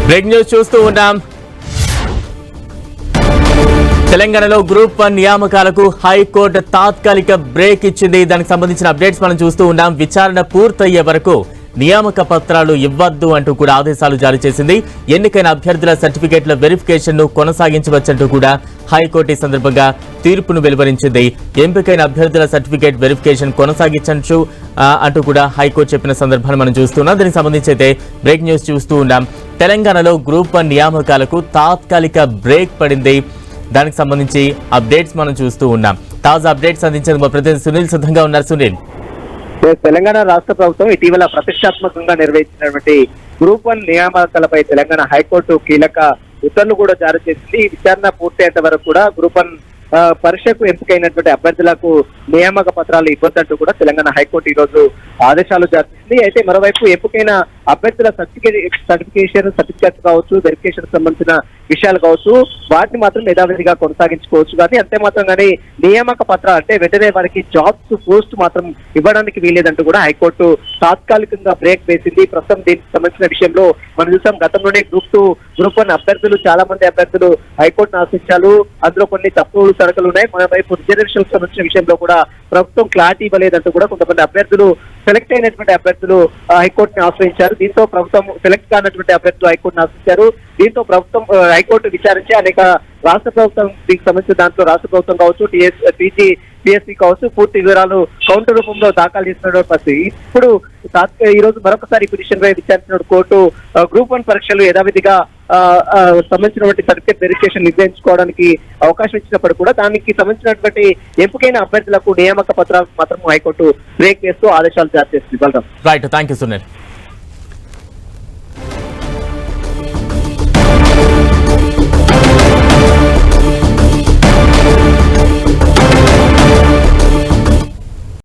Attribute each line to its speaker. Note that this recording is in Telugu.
Speaker 1: బ్రేక్ న్యూస్ చూస్తూ ఉన్నాం. తెలంగాణలో గ్రూప్ 1 నియామకాలకు హైకోర్టు తాత్కాలిక బ్రేక్ ఇచ్చింది. దానికి సంబంధించిన అప్డేట్స్ మనం చూస్తూ ఉన్నాం. విచారణ పూర్తయ్యే వరకు నియామక పత్రాలు ఇవ్వద్దు అంటూ కూడా ఆదేశాలు జారీ చేసింది. ఎన్నికైన అభ్యర్థుల సర్టిఫికేట్ల వెరిఫికేషన్ ను కొనసాగించవచ్చంటూ కూడా హైకోర్టు ఈ సందర్భంగా తీర్పును వెలువరించింది. ఎంపికైన అభ్యర్థుల సర్టిఫికేట్ వెరిఫికేషన్ కొనసాగించవచ్చు అంటూ కూడా హైకోర్టు చెప్పిన సందర్భాన్ని మనం చూస్తున్నాం. దీనికి సంబంధించి అయితే బ్రేక్ న్యూస్ చూస్తూ ఉన్నాం. తెలంగాణలో గ్రూప్ 1 నియామకాలకు తాత్కాలిక బ్రేక్ పడింది. దానికి సంబంధించి అప్డేట్స్ మనం చూస్తూ ఉన్నాం. తాజా అప్డేట్స్ అందించేందుకు మా ప్రతినిధి సునీల్ సిద్ధంగా ఉన్నారు. సునీల్,
Speaker 2: తెలంగాణ రాష్ట్ర ప్రభుత్వం ఇటీవల ప్రతిష్టాత్మకంగా నిర్వహించినటువంటి గ్రూప్ 1 నియామకాలపై తెలంగాణ హైకోర్టు కీలక ఉత్తర్వులు కూడా జారీ చేసింది. ఈ విచారణ పూర్తయ్యేంత వరకు కూడా గ్రూప్ 1 పరీక్షకు ఎంపికైనటువంటి అభ్యర్థులకు నియామక పత్రాలు ఇవ్వద్దంటూ కూడా తెలంగాణ హైకోర్టు ఈ రోజు ఆదేశాలు జారీ చేసింది. అయితే మరోవైపు ఎంపికైన అభ్యర్థుల సర్టిఫికేట్ కావచ్చు, వెరిఫికేషన్ సంబంధించిన విషయాలు కావచ్చు, వాటిని మాత్రం యథావిధిగా కొనసాగించుకోవచ్చు. కానీ అంతే మాత్రం కానీ నియామక పత్రాలు అంటే వెంటనే వారికి జాబ్స్ పోస్ట్ మాత్రం ఇవ్వడానికి వీలేదంటూ కూడా హైకోర్టు తాత్కాలికంగా బ్రేక్ వేసింది. ప్రస్తుతం దీనికి సంబంధించిన విషయంలో మనం చూసాం, గతంలోనే గ్రూప్ 1 అభ్యర్థులు చాలా మంది అభ్యర్థులు హైకోర్టును ఆశ్రయించారు. అందులో కొన్ని తప్పులు తడకలు ఉన్నాయి. మరోవైపు రిజర్వేషన్ సంబంధించిన విషయంలో కూడా ప్రభుత్వం క్లారిటీ ఇవ్వలేదంటూ కూడా కొంతమంది అభ్యర్థులు సెలెక్ట్ అయినటువంటి అభ్యర్థులు హైకోర్టుని ఆశ్రయించారు. దీంతో ప్రభుత్వం సెలెక్ట్ కానటువంటి అభ్యర్థులు హైకోర్టును ఆశ్రయించారు. దీంతో ప్రభుత్వం హైకోర్టు విచారించి అనేక రాష్ట్ర ప్రభుత్వం దీనికి సంబంధించిన దాంట్లో రాష్ట్ర ప్రభుత్వం కావచ్చు, పిఎస్సి కావచ్చు, పూర్తి వివరాలు కౌంటర్ రూపంలో దాఖలు చేసినటువంటి పరిస్థితి. ఇప్పుడు ఈ రోజు మరొకసారి పిటిషన్ పై విచారించిన కోర్టు గ్రూప్ 1 పరీక్షలు యథావిధిగా సంబంధించినటువంటి సర్టిఫికేట్ వెరిఫికేషన్ నిర్ణయించుకోవడానికి అవకాశం ఇచ్చినప్పుడు కూడా దానికి సంబంధించినటువంటి ఎంపికైన అభ్యర్థులకు నియామక పత్రాలకు మాత్రం హైకోర్టు బ్రేక్ వేస్తూ ఆదేశాలు జారీ చేస్తుంది.
Speaker 1: Right, thank you Sunil.